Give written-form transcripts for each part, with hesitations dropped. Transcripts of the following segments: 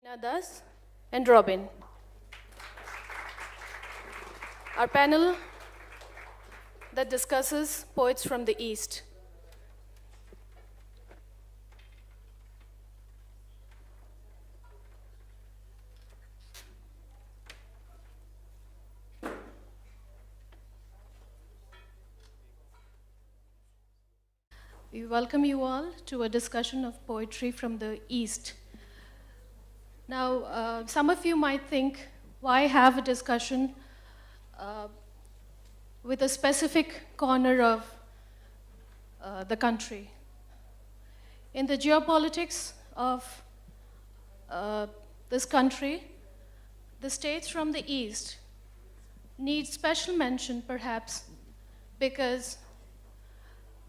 Nadas and Robin. Our panel that discusses poets from the East. We welcome you all to a discussion of poetry from the East. Now, some of you might think, why have a discussion with a specific corner of the country? In the geopolitics of this country, the states from the East need special mention, perhaps, because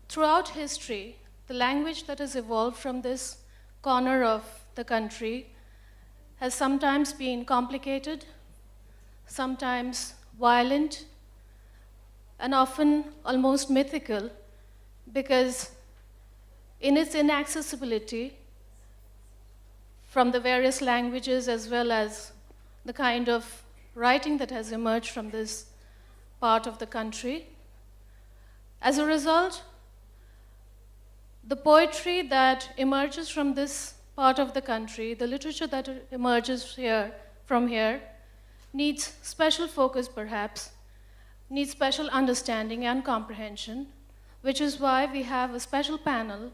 throughout history, the language that has evolved from this corner of the country has sometimes been complicated, sometimes violent, and often almost mythical, because in its inaccessibility from the various languages as well as the kind of writing that has emerged from this part of the country, as a result, the poetry that emerges from this part of the country, the literature that emerges from here, needs special focus perhaps, needs special understanding and comprehension, which is why we have a special panel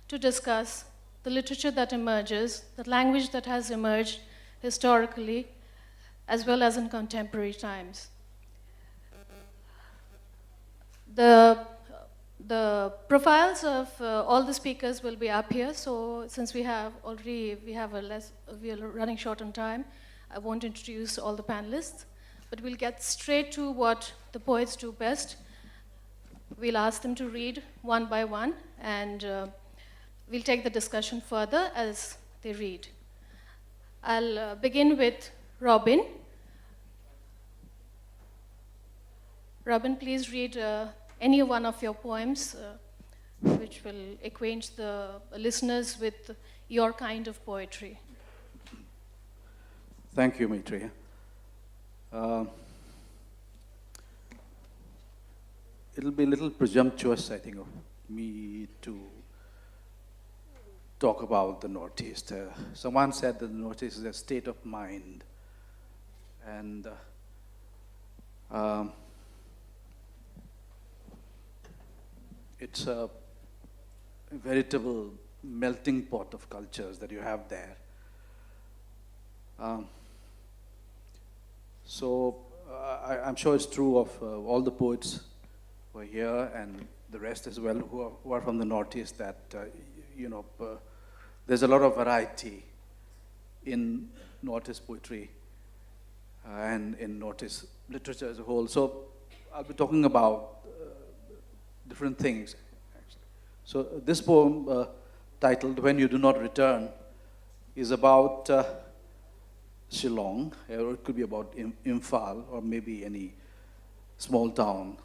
to discuss the literature that emerges, the language that has emerged historically, as well as in contemporary times. The profiles of all the speakers will be up here, so since we are running short on time, I won't introduce all the panelists, but we'll get straight to what the poets do best. We'll ask them to read one by one, and we'll take the discussion further as they read. I'll begin with Robin. Robin, please read any one of your poems, which will acquaint the listeners with your kind of poetry. Thank you, Maitreyee. It'll be a little presumptuous, I think, of me to talk about the Northeast. Someone said that the Northeast is a state of mind. And it's a veritable melting pot of cultures that you have there. I'm sure it's true of all the poets who are here and the rest as well who are from the Northeast that, there's a lot of variety in Northeast poetry and in Northeast literature as a whole. So I'll be talking about different things, actually. So this poem, titled When You Do Not Return, is about Shillong, or it could be about Imphal, or maybe any small town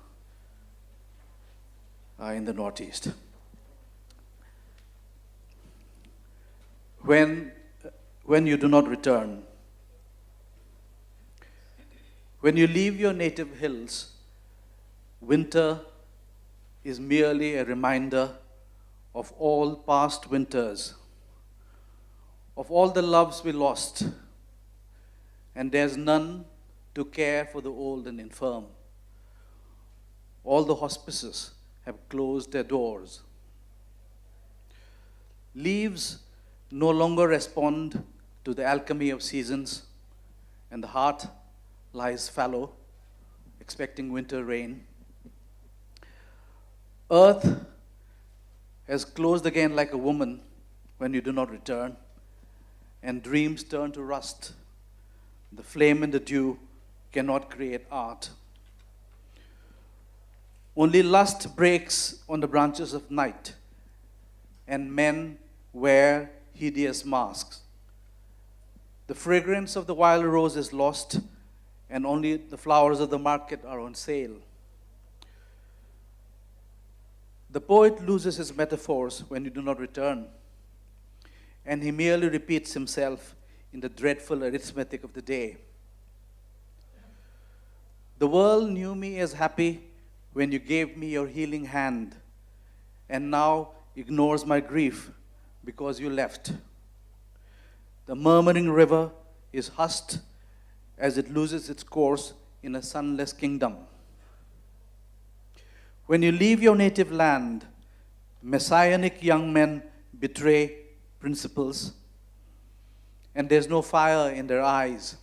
in the Northeast. When you do not return, when you leave your native hills, winter is merely a reminder of all past winters, of all the loves we lost, and there's none to care for the old and infirm. All the hospices have closed their doors. Leaves no longer respond to the alchemy of seasons, and the heart lies fallow, expecting winter rain. Earth has closed again like a woman when you do not return, and dreams turn to rust. The flame and the dew cannot create art. Only lust breaks on the branches of night, and men wear hideous masks. The fragrance of the wild rose is lost, and only the flowers of the market are on sale. The poet loses his metaphors when you do not return, and he merely repeats himself in the dreadful arithmetic of the day. The world knew me as happy when you gave me your healing hand, and now ignores my grief because you left. The murmuring river is hushed as it loses its course in a sunless kingdom. When you leave your native land, messianic young men betray principles, and there's no fire in their eyes.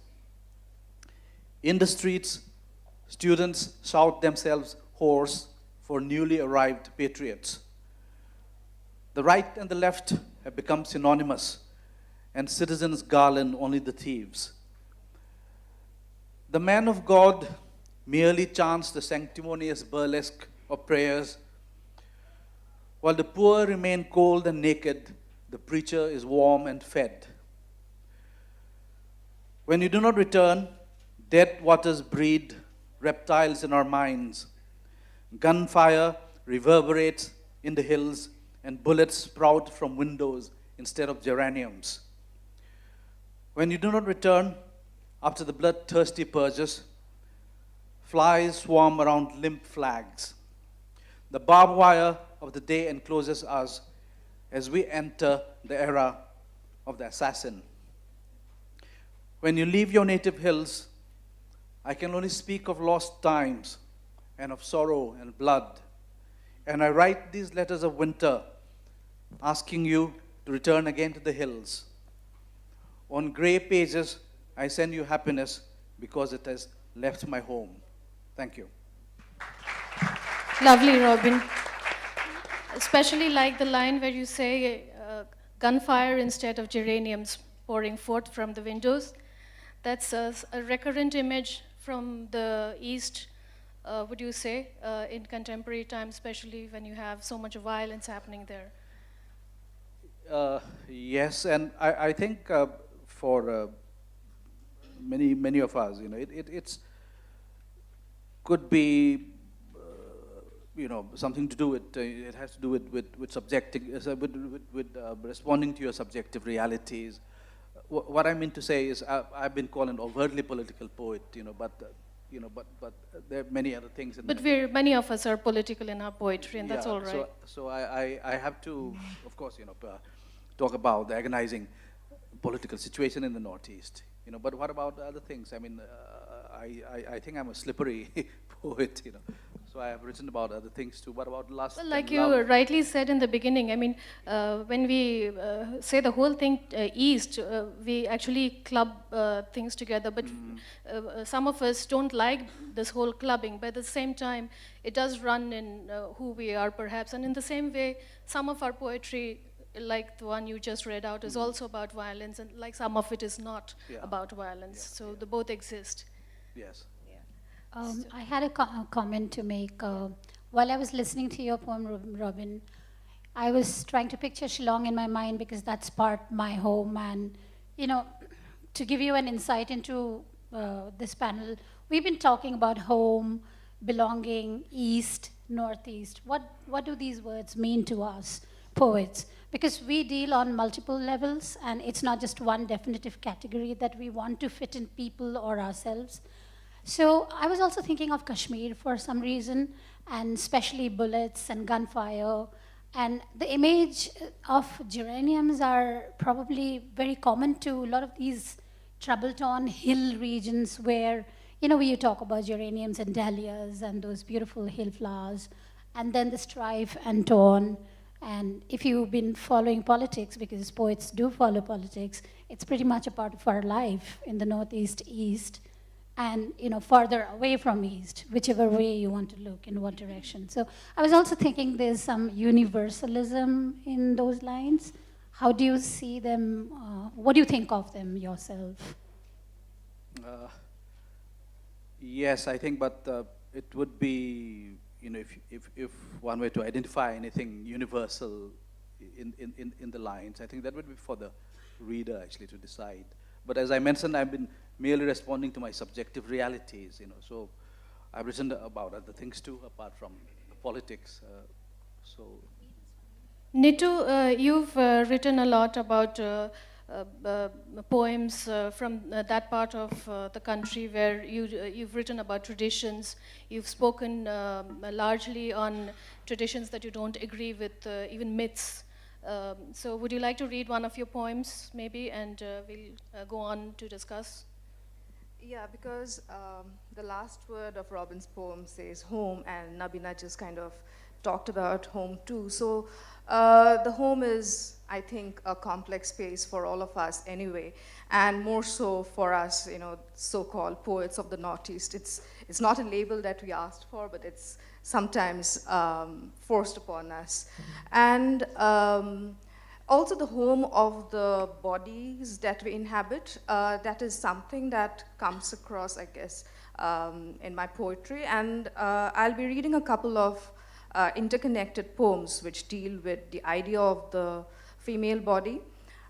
In the streets, students shout themselves hoarse for newly arrived patriots. The right and the left have become synonymous, and citizens garland only the thieves. The man of God merely chants the sanctimonious burlesque of prayers, while the poor remain cold and naked, the preacher is warm and fed. When you do not return, dead waters breed reptiles in our minds. Gunfire reverberates in the hills, and bullets sprout from windows instead of geraniums. When you do not return, after the bloodthirsty purges, flies swarm around limp flags. The barbed wire of the day encloses us as we enter the era of the assassin. When you leave your native hills, I can only speak of lost times and of sorrow and blood. And I write these letters of winter, asking you to return again to the hills. On gray pages, I send you happiness because it has left my home. Thank you. Lovely, Robin. Especially like the line where you say gunfire instead of geraniums pouring forth from the windows. That's a recurrent image from the East, would you say, in contemporary times, especially when you have so much violence happening there. Yes, and I think for many of us, it's could be something to do with it has to do with subjective with responding to your subjective realities. What I mean to say is I've been called an overtly political poet, but there are many other things. But many of us are political in our poetry, and that's all right. So I have to, of course, talk about the agonizing political situation in the Northeast. But what about other things? I mean, I think I'm a slippery poet. So I have written about other things too. What about lust? Well, like you rightly said in the beginning, I mean, when we say the whole thing East, we actually club things together. But some of us don't like this whole clubbing. But at the same time, it does run in who we are, perhaps. And in the same way, some of our poetry, like the one you just read out, is also about violence, and like some of it is not about violence. So they both exist. Yes. I had a comment to make. While I was listening to your poem, Robin, I was trying to picture Shillong in my mind because that's my home. And, to give you an insight into this panel, we've been talking about home, belonging, East, Northeast. What do these words mean to us, poets? Because we deal on multiple levels, and it's not just one definitive category that we want to fit in people or ourselves. So I was also thinking of Kashmir for some reason, and especially bullets and gunfire. And the image of geraniums are probably very common to a lot of these trouble-torn hill regions where, you talk about geraniums and dahlias and those beautiful hill flowers, and then the strife and torn. And if you've been following politics, because poets do follow politics, it's pretty much a part of our life in the Northeast, East, and further away from East, whichever way you want to look, in what direction. So I was also thinking there's some universalism in those lines. How do you see them? What do you think of them yourself? Yes, I think, but it would be, if one were to identify anything universal in the lines, I think that would be for the reader actually to decide. But as I mentioned, I've been merely responding to my subjective realities, so I've written about other things too, apart from politics. Nitu, you've written a lot about poems from that part of the country where you've written about traditions. You've spoken largely on traditions that you don't agree with, even myths. So would you like to read one of your poems, maybe, and we'll go on to discuss? Yeah, because the last word of Robin's poem says home, and Nabina just kind of talked about home too. So the home is, I think, a complex space for all of us anyway, and more so for us, so-called poets of the Northeast. It's not a label that we asked for, but it's sometimes forced upon us. And also the home of the bodies that we inhabit, that is something that comes across, I guess, in my poetry. And I'll be reading a couple of interconnected poems which deal with the idea of the female body.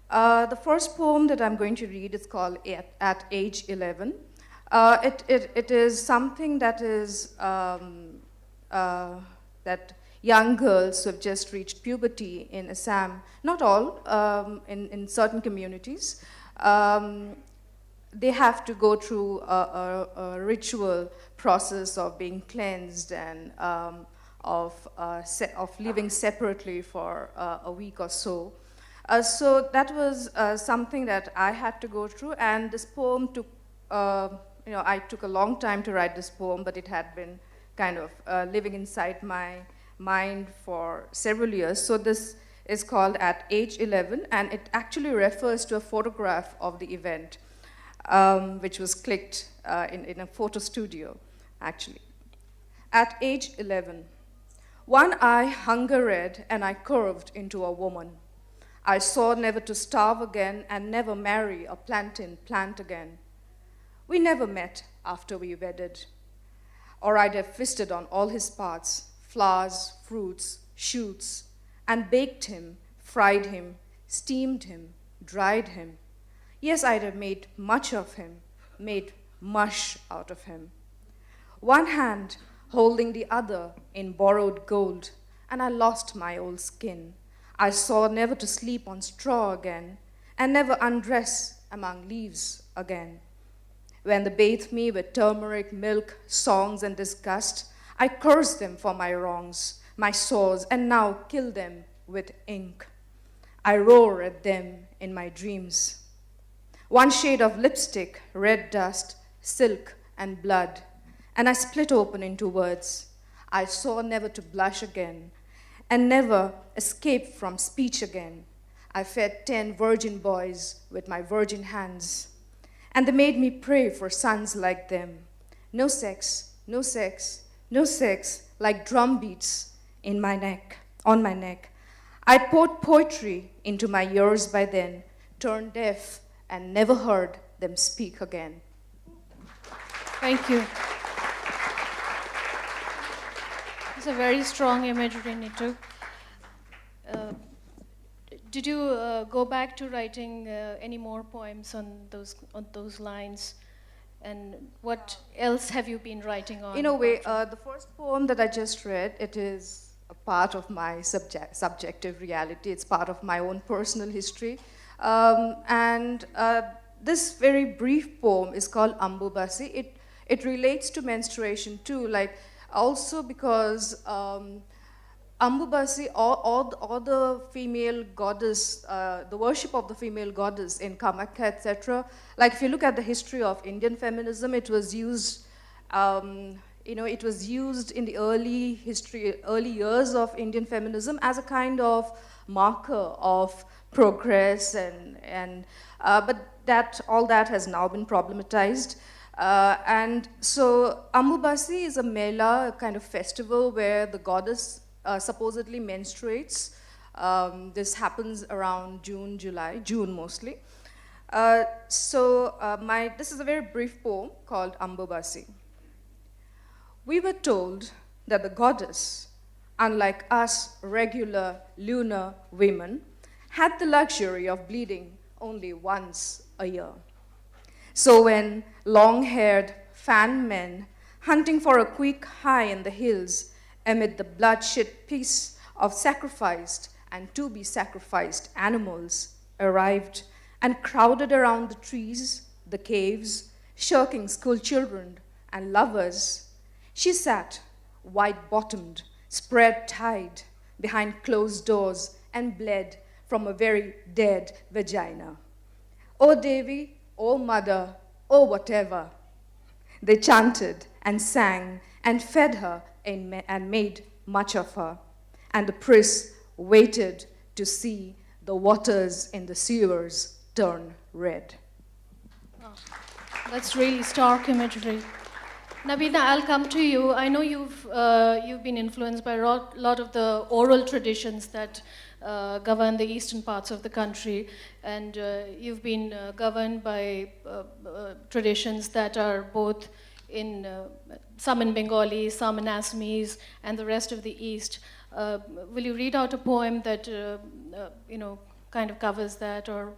The first poem that I'm going to read is called At Age 11. It is something that is that young girls who have just reached puberty in Assam, not all, in certain communities, they have to go through a ritual process of being cleansed and of living separately for a week or so. So that was something that I had to go through, and this poem took, I took a long time to write this poem, but it had been kind of living inside my mind for several years. So this is called At Age 11, and it actually refers to a photograph of the event, which was clicked in a photo studio, actually. At age 11, one eye hunger-red, and I curved into a woman. I swore never to starve again and never marry or plant again. We never met after we wedded, or I'd have feasted on all his parts, flowers, fruits, shoots, and baked him, fried him, steamed him, dried him. Yes, I'd have made much of him, made mush out of him. One hand holding the other in borrowed gold, and I lost my old skin. I swore never to sleep on straw again, and never undress among leaves again. When they bathed me with turmeric, milk, songs, and disgust, I cursed them for my wrongs, my sores, and now kill them with ink. I roar at them in my dreams. One shade of lipstick, red dust, silk, and blood, and I split open into words. I swore never to blush again, and never escape from speech again. I fed 10 virgin boys with my virgin hands, and they made me pray for sons like them. No sex, no sex, no sex, like drum beats on my neck. I'd poured poetry into my ears by then, turned deaf, and never heard them speak again. Thank you. It's a very strong imagery, Nitu. Did you go back to writing any more poems on those lines? And what else have you been writing on? In a way, the first poem that I just read, it is a part of my subjective reality. It's part of my own personal history. And this very brief poem is called Ambubasi. It relates to menstruation too, like also because Ambubasi, or the female goddess, the worship of the female goddess in Kamakya, etc. Like if you look at the history of Indian feminism, it was used, it was used in the early years of Indian feminism as a kind of marker of progress, but all that has now been problematized. And so Ambubasi is a mela, a kind of festival where the goddess supposedly menstruates. This happens around June mostly. This is a very brief poem called Ambubasi. We were told that the goddess, unlike us regular lunar women, had the luxury of bleeding only once a year. So when long-haired fan men hunting for a quick high in the hills amid the bloodshed piece of sacrificed and to be sacrificed animals arrived and crowded around the trees, the caves, shirking school children and lovers, she sat, white-bottomed, spread-tied, behind closed doors and bled from a very dead vagina. Oh Devi, oh Mother, oh whatever. They chanted and sang and fed her and made much of her. And the priest waited to see the waters in the sewers turn red. Oh, that's really stark imagery. Nabina, I'll come to you. I know you've been influenced by a lot of the oral traditions that govern the eastern parts of the country, and you've been governed by traditions that are both in some in Bengali, some in Assamese, and the rest of the East. Will you read out a poem that kind of covers that, or?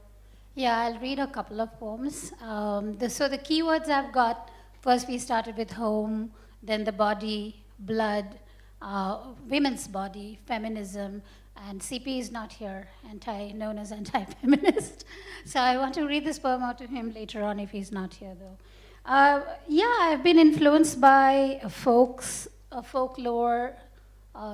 Yeah, I'll read a couple of poems. So the keywords I've got. First, we started with home, then the body, blood, women's body, feminism, and CP is not here, known as anti-feminist. So I want to read this poem out to him later on if he's not here, though. I've been influenced by folklore,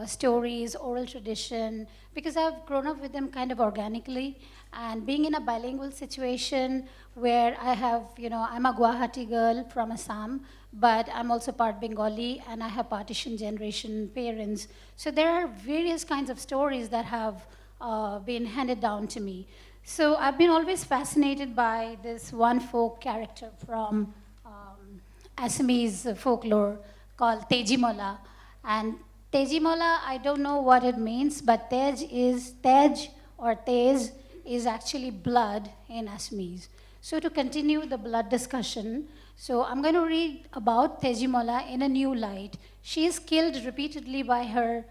stories, oral tradition, because I've grown up with them kind of organically. And being in a bilingual situation where I have, I'm a Guwahati girl from Assam, but I'm also part Bengali, and I have partition generation parents. So there are various kinds of stories that have been handed down to me. So I've been always fascinated by this one folk character from Assamese folklore called Tejimola. And Tejimola, I don't know what it means, but Tej or Tej is actually blood in Assamese. So to continue the blood discussion, so I'm going to read about Tejimola in a new light. She is killed repeatedly by her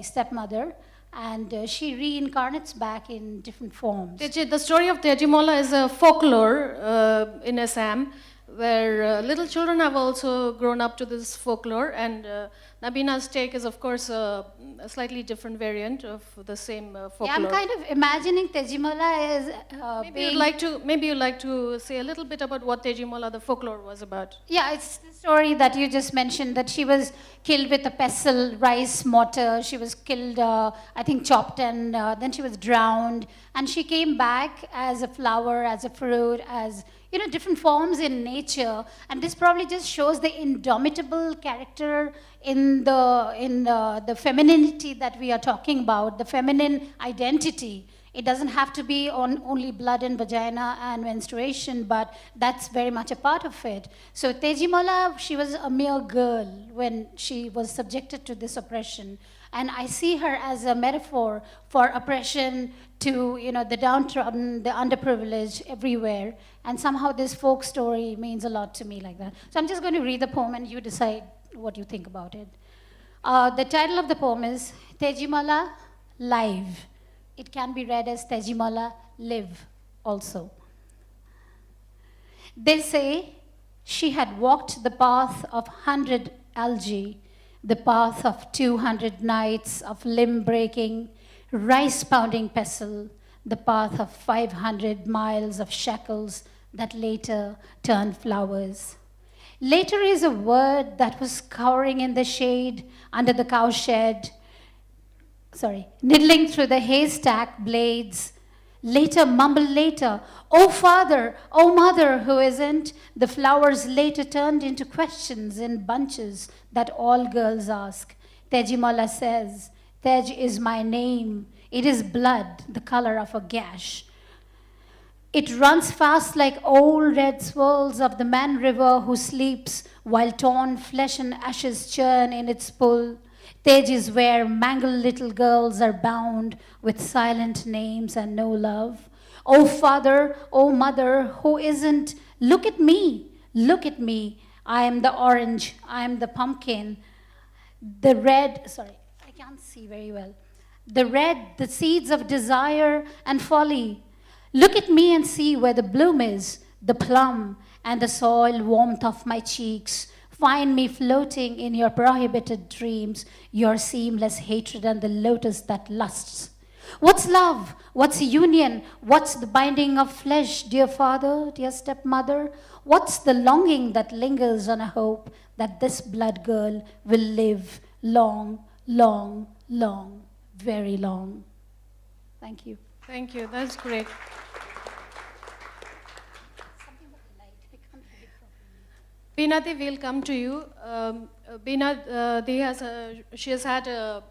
stepmother, and she reincarnates back in different forms. The story of Tejimola is a folklore in Assam, where little children have also grown up to this folklore, and Nabina's take is, of course, a slightly different variant of the same folklore. Yeah, I'm kind of imagining Tejimola as maybe you'd like to say a little bit about what Tejimola, the folklore, was about. Yeah, it's the story that you just mentioned, that she was killed with a pestle, rice mortar. She was killed, chopped, and then she was drowned. And she came back as a flower, as a fruit, as different forms in nature, and this probably just shows the indomitable character in the femininity that we are talking about, the feminine identity. It doesn't have to be on only blood and vagina and menstruation, but that's very much a part of it. So Tejimola, she was a mere girl when she was subjected to this oppression. And I see her as a metaphor for oppression to the downtrodden, the underprivileged everywhere. And somehow this folk story means a lot to me like that. So I'm just going to read the poem and you decide what you think about it. The title of the poem is Tejimola Live. It can be read as Tejimola Live also. They say she had walked the path of 100 algae, the path of 200 nights of limb-breaking, rice-pounding pestle, the path of 500 miles of shackles that later turned flowers. Later is a word that was cowering in the shade under the cowshed, niddling through the haystack blades. Later, mumble later, oh father, oh mother, who isn't? The flowers later turned into questions in bunches that all girls ask. Tejimola says, Tej is my name. It is blood, the color of a gash. It runs fast like old red swirls of the man river who sleeps while torn flesh and ashes churn in its pool. Tej is where mangled little girls are bound with silent names and no love. Oh father, oh mother, who isn't? Look at me, look at me. I am the orange, I am the pumpkin. The red, I can't see very well. The red, the seeds of desire and folly. Look at me and see where the bloom is, the plum and the soil warmth of my cheeks. Find me floating in your prohibited dreams, your seamless hatred and the lotus that lusts. What's love? What's union? What's the binding of flesh, dear father, dear stepmother? What's the longing that lingers on a hope that this blood girl will live long, long, long, very long? Thank you. Thank you. That's great. Beenadi, we'll come to you. Beenadi, she has had a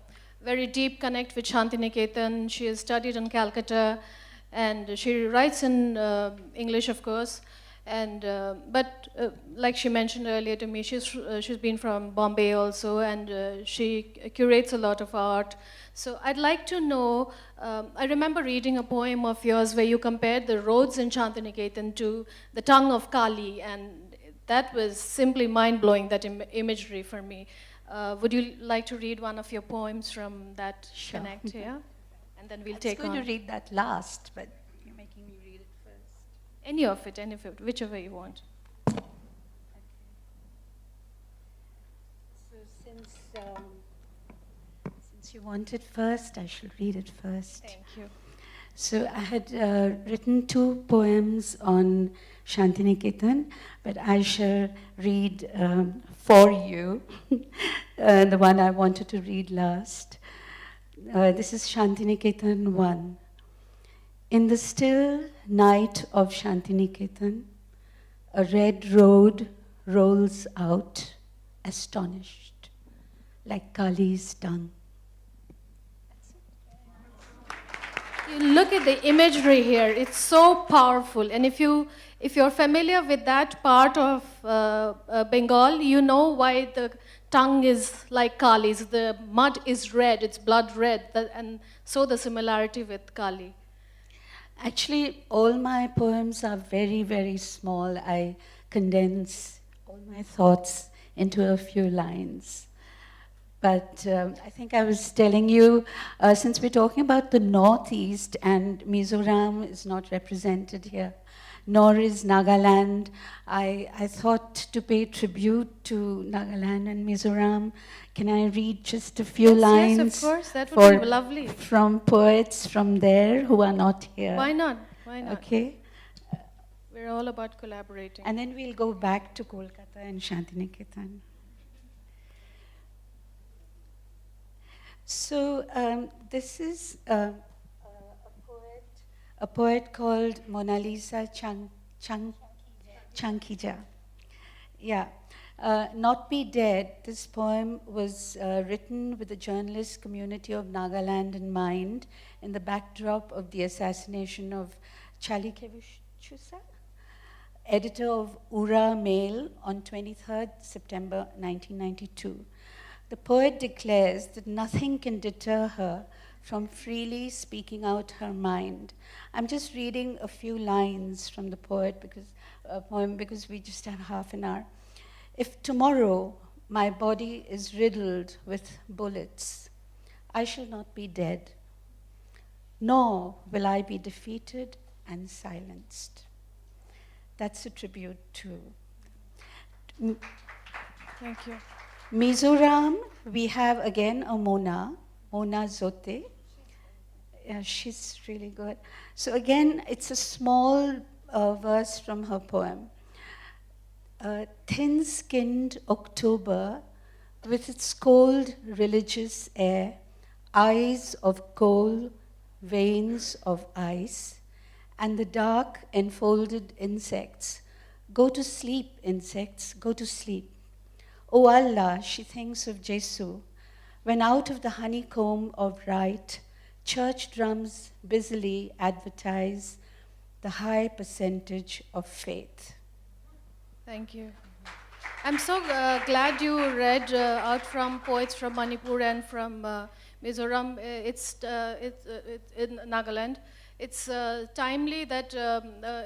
very deep connect with Shantiniketan. She has studied in Calcutta, and she writes in English, of course. And but like she mentioned earlier to me, she's been from Bombay also, and she curates a lot of art. So I'd like to know. I remember reading a poem of yours where you compared the roads in Shantiniketan to the tongue of Kali, and that was simply mind-blowing, that imagery for me. Would you like to read one of your poems from that connect here? And then we'll take on. I was going to read that last, but you're making me read it first. Any of it, whichever you want. So since you want it first, I shall read it first. Thank you. So I had written 2 poems on Shantiniketan, but I shall read for you the one I wanted to read last. This is Shantiniketan 1. In the still night of Shantiniketan, a red road rolls out, astonished, like Kali's tongue. You look at the imagery here; it's so powerful. And if you're familiar with that part of Bengal, you know why the tongue is like Kali's. The mud is red; it's blood red, and so the similarity with Kali. Actually, all my poems are very, very small. I condense all my thoughts into a few lines. But I think I was telling you, since we're talking about the Northeast, and Mizoram is not represented here, nor is Nagaland, I thought to pay tribute to Nagaland and Mizoram. Can I read just a few lines? Yes, of course. That would be lovely. From poets from there who are not here. Why not? Why not? Okay. We're all about collaborating. And then we'll go back to Kolkata and Shantiniketan. So this is a poet called Mona Lisa Chankija. Yeah. Not Be Dead, this poem was written with the journalist community of Nagaland in mind in the backdrop of the assassination of Chalikevichusa, editor of Ura Mail on 23rd September 1992. The poet declares that nothing can deter her from freely speaking out her mind. I'm just reading a few lines from the poem because we just have half an hour. If tomorrow my body is riddled with bullets, I shall not be dead, nor will I be defeated and silenced. That's a tribute to. Thank you. Mizoram, we have again a Mona Zote. Yeah, she's really good. So again, it's a small verse from her poem. Thin-skinned October, with its cold religious air, eyes of coal, veins of ice, and the dark enfolded insects. Go to sleep, insects, go to sleep. O Allah, she thinks of Jesu, when out of the honeycomb of right, church drums busily advertise the high percentage of faith. Thank you. I'm so glad you read out from poets from Manipur and from Mizoram. It's in Nagaland. It's timely that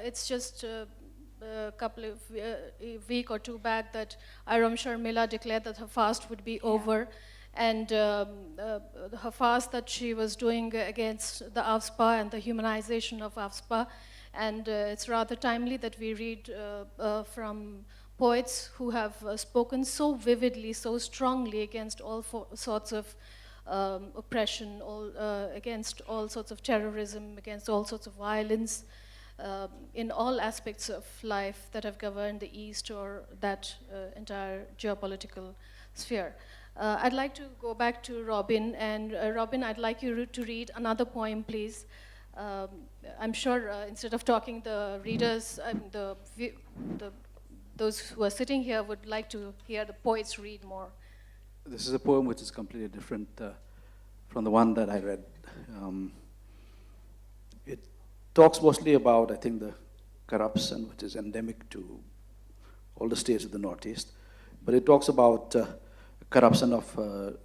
it's just a couple of a week or two back that Iram Sharmila declared that her fast would be over, and her fast that she was doing against the AFSPA and the humanization of AFSPA. And it's rather timely that we read from poets who have spoken so vividly, so strongly against all sorts of oppression, against all sorts of terrorism, against all sorts of violence, in all aspects of life that have governed the East or that entire geopolitical sphere. I'd like to go back to Robin, and Robin, I'd like you to read another poem, please. I'm sure instead of talking, the readers, those who are sitting here would like to hear the poets read more. This is a poem which is completely different from the one that I read. It talks mostly about, I think, the corruption which is endemic to all the states of the Northeast. But it talks about corruption of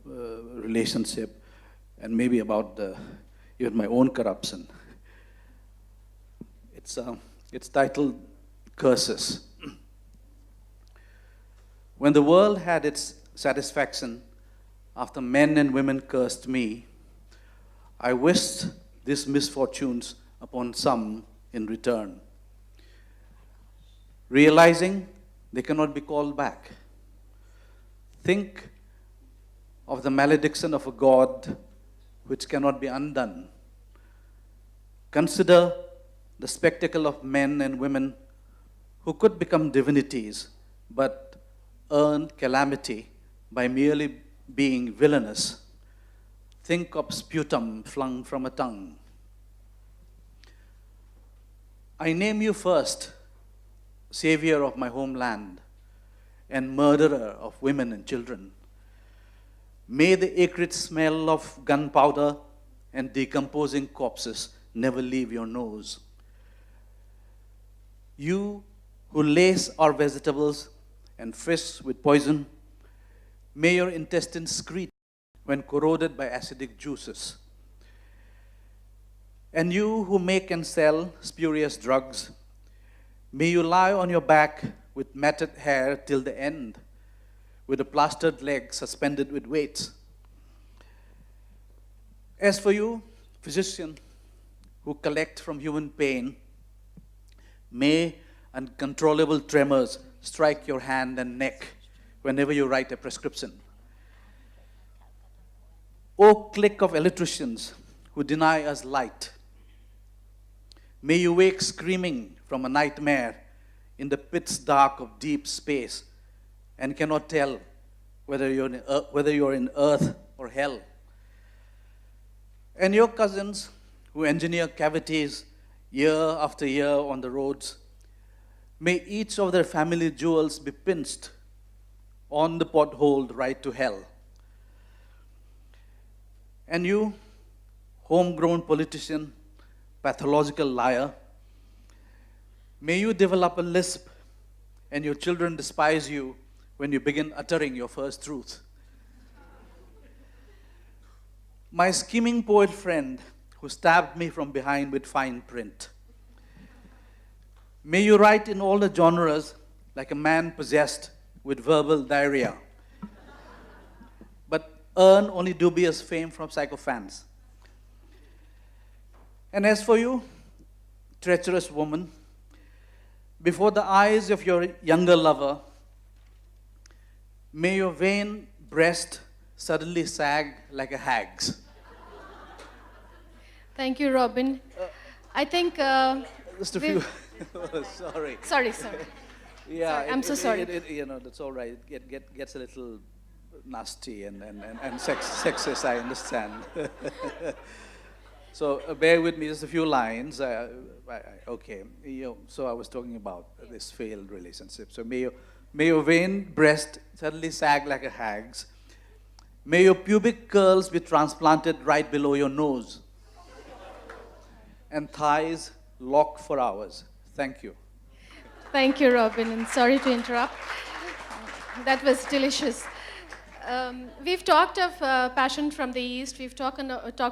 relationship, and maybe about even my own corruption. It's titled Curses. When the world had its satisfaction after men and women cursed me, I wished these misfortunes upon some in return, realizing they cannot be called back. Think of the malediction of a God which cannot be undone. Consider the spectacle of men and women who could become divinities but earned calamity by merely being villainous. Think of sputum flung from a tongue. I name you first, savior of my homeland and murderer of women and children. May the acrid smell of gunpowder and decomposing corpses never leave your nose. You who lace our vegetables and fish with poison, may your intestines secrete when corroded by acidic juices. And you who make and sell spurious drugs, may you lie on your back with matted hair till the end, with a plastered leg suspended with weights. As for you, physician, who collect from human pain, may uncontrollable tremors strike your hand and neck whenever you write a prescription. O clique of electricians who deny us light, may you wake screaming from a nightmare in the pitch dark of deep space and cannot tell whether you're in earth or hell. And your cousins who engineer cavities year after year on the roads, may each of their family jewels be pinched on the pothole right to hell. And you, homegrown politician, pathological liar, may you develop a lisp and your children despise you when you begin uttering your first truth. My scheming poet friend who stabbed me from behind with fine print, may you write in all the genres like a man possessed with verbal diarrhea, but earn only dubious fame from sycophants. And as for you, treacherous woman, before the eyes of your younger lover, may your vain breast suddenly sag like a hag's. Thank you, Robin. I think Just a few. Sorry. Sorry. Yeah, Sorry, I'm so sorry. That's all right. It gets a little nasty and sexist, I understand. So bear with me, just a few lines. Okay, so I was talking about this failed relationship. So may your vain breast suddenly sag like a hag's. May your pubic curls be transplanted right below your nose. And thighs lock for hours. Thank you. Thank you, Robin, and sorry to interrupt. That was delicious. We've talked of passion from the East, we've talked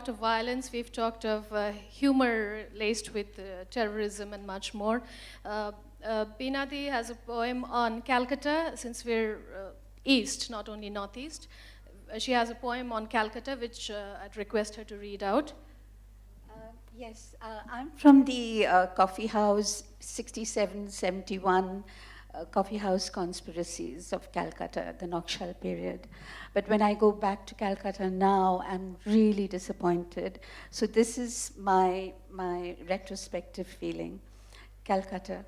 of violence, we've talked of humor laced with terrorism and much more. Binadi has a poem on Calcutta, since we're East, not only Northeast. She has a poem on Calcutta, which I'd request her to read out. Yes, I'm from the coffee house 6771 coffee house conspiracies of Calcutta, the Nakshal period. But when I go back to Calcutta now, I'm really disappointed. So this is my retrospective feeling. Calcutta.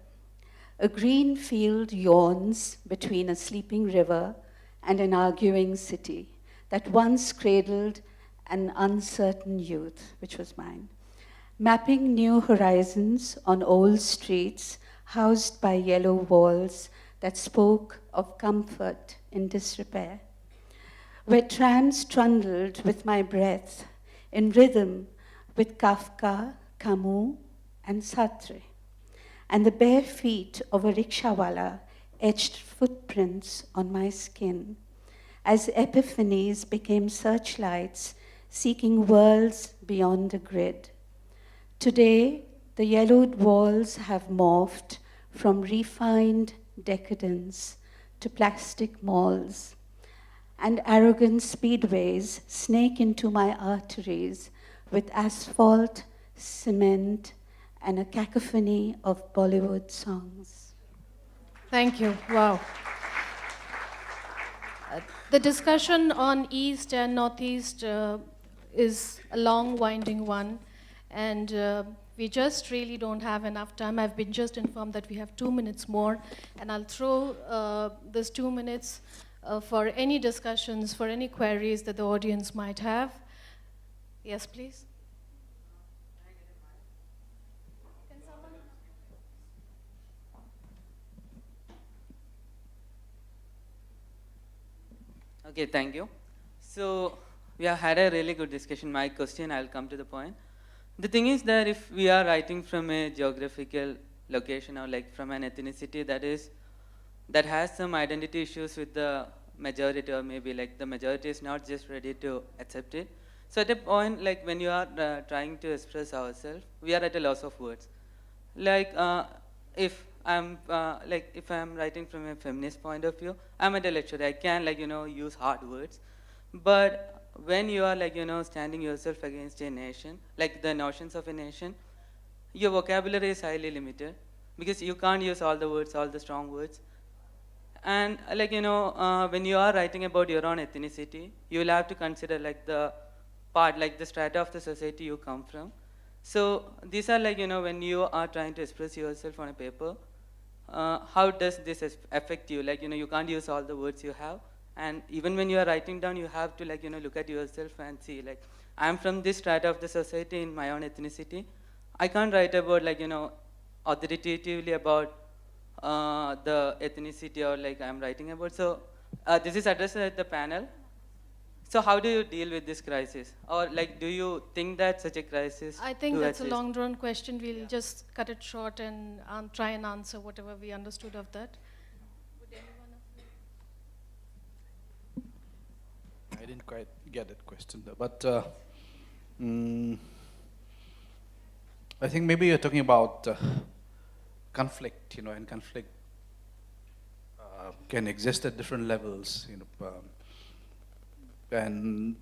A green field yawns between a sleeping river and an arguing city that once cradled an uncertain youth, which was mine, mapping new horizons on old streets housed by yellow walls that spoke of comfort in disrepair, where trams trundled with my breath in rhythm with Kafka, Camus, and Sartre, and the bare feet of a rickshawala etched footprints on my skin, as epiphanies became searchlights seeking worlds beyond the grid. Today, the yellowed walls have morphed from refined decadence to plastic malls, and arrogant speedways snake into my arteries with asphalt, cement, and a cacophony of Bollywood songs. Thank you. Wow. The discussion on East and Northeast is a long, winding one, and we just really don't have enough time. I've been just informed that we have 2 minutes more, and I'll throw this 2 minutes for any discussions, for any queries that the audience might have. Yes, please. Okay, thank you. So we have had a really good discussion. My question, I'll come to the point. The thing is that if we are writing from a geographical location or like from an ethnicity that has some identity issues with the majority, or maybe like the majority is not just ready to accept it. So at a point, like when you are trying to express ourselves, we are at a loss of words. Like if I'm if I'm writing from a feminist point of view, I'm at a lecture. I can use hard words, but when you are standing yourself against a nation, like the notions of a nation, your vocabulary is highly limited because you can't use all the words, all the strong words. And when you are writing about your own ethnicity, you will have to consider the part, the strata of the society you come from. So these are when you are trying to express yourself on a paper, how does this affect you? You can't use all the words you have, and even when you are writing down, you have to look at yourself and see I'm from this strata of the society in my own ethnicity. I can't write about authoritatively about the ethnicity or I'm writing about. So this is addressed at the panel. So how do you deal with this crisis? Or do you think that such a crisis? I think that's a long drawn question. We'll just cut it short and try and answer whatever we understood of that. Would anyone of you? I didn't quite get that question though, but I think maybe you're talking about conflict, and conflict can exist at different levels, and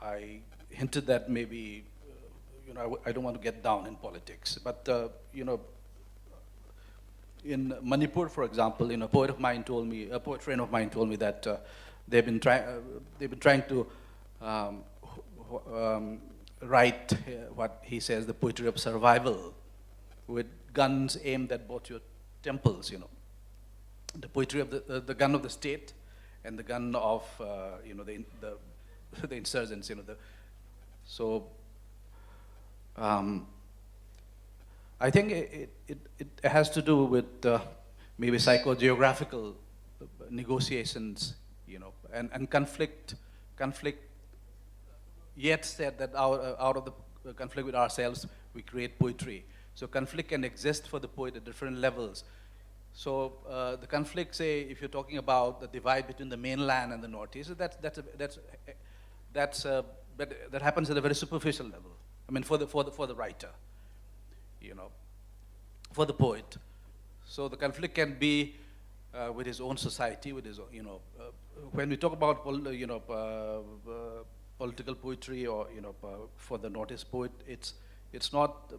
I hinted that maybe, I don't want to get down in politics, but in Manipur, for example, a poet friend of mine told me that they've been trying to write what he says the poetry of survival, with guns aimed at both your temples, the poetry of the gun of the state and the gun of the insurgents, so I think it has to do with maybe psychogeographical negotiations, and conflict. Yet said that out of the conflict with ourselves, we create poetry. So conflict can exist for the poet at different levels. So the conflict, say, if you're talking about the divide between the mainland and the Northeast, but that happens at a very superficial level. I mean, for the writer, for the poet. So the conflict can be with his own society, with his own, when we talk about political poetry, or for the Northeast poet, it's not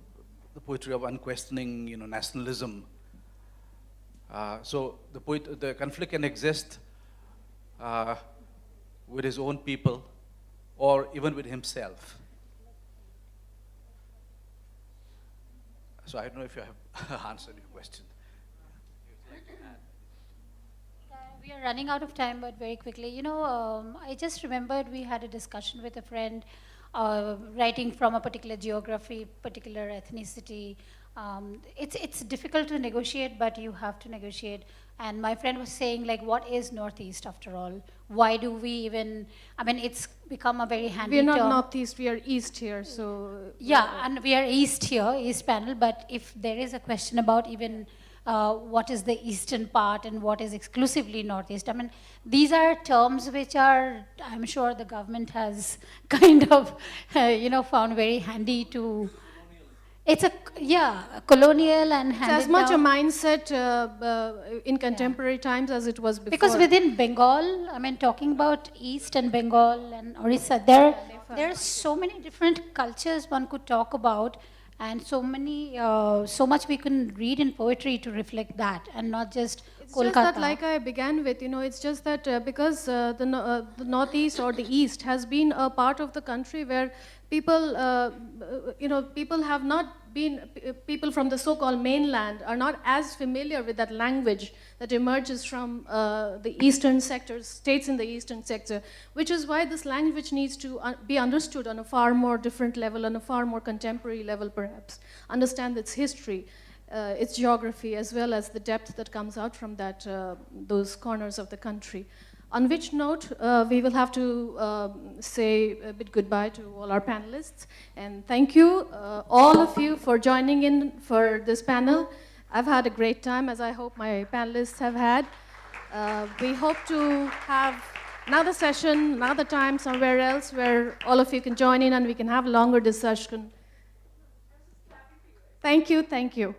the poetry of unquestioning nationalism, So the conflict can exist with his own people or even with himself. So I don't know if you have answered your question. We are running out of time, but very quickly. I just remembered we had a discussion with a friend writing from a particular geography, particular ethnicity. It's difficult to negotiate, but you have to negotiate. And my friend was saying, like, what is Northeast after all? Why do we even, it's become a very handy We're not term. Northeast, we are East here, so... Yeah, and we are East here, East panel, but if there is a question about even what is the eastern part and what is exclusively Northeast, these are terms which are, I'm sure the government has kind of, found very handy to... It's colonial and It's handed as much down. a mindset in contemporary times as it was before. Because within Bengal, talking about East and Bengal and Orissa, there are so many different cultures one could talk about, and so much we can read in poetry to reflect that, and not just It's Kolkata. just that, like I began with, it's just that because the Northeast or the East has been a part of the country where people, people have not been, people from the so-called mainland are not as familiar with that language that emerges from the eastern sectors, states in the eastern sector, which is why this language needs to be understood on a far more different level, on a far more contemporary level perhaps, understand its history, its geography, as well as the depth that comes out from that, those corners of the country. On which note, we will have to say a bit goodbye to all our panelists. And thank you, all of you, for joining in for this panel. I've had a great time, as I hope my panelists have had. We hope to have another session, another time somewhere else where all of you can join in and we can have a longer discussion. Thank you, thank you.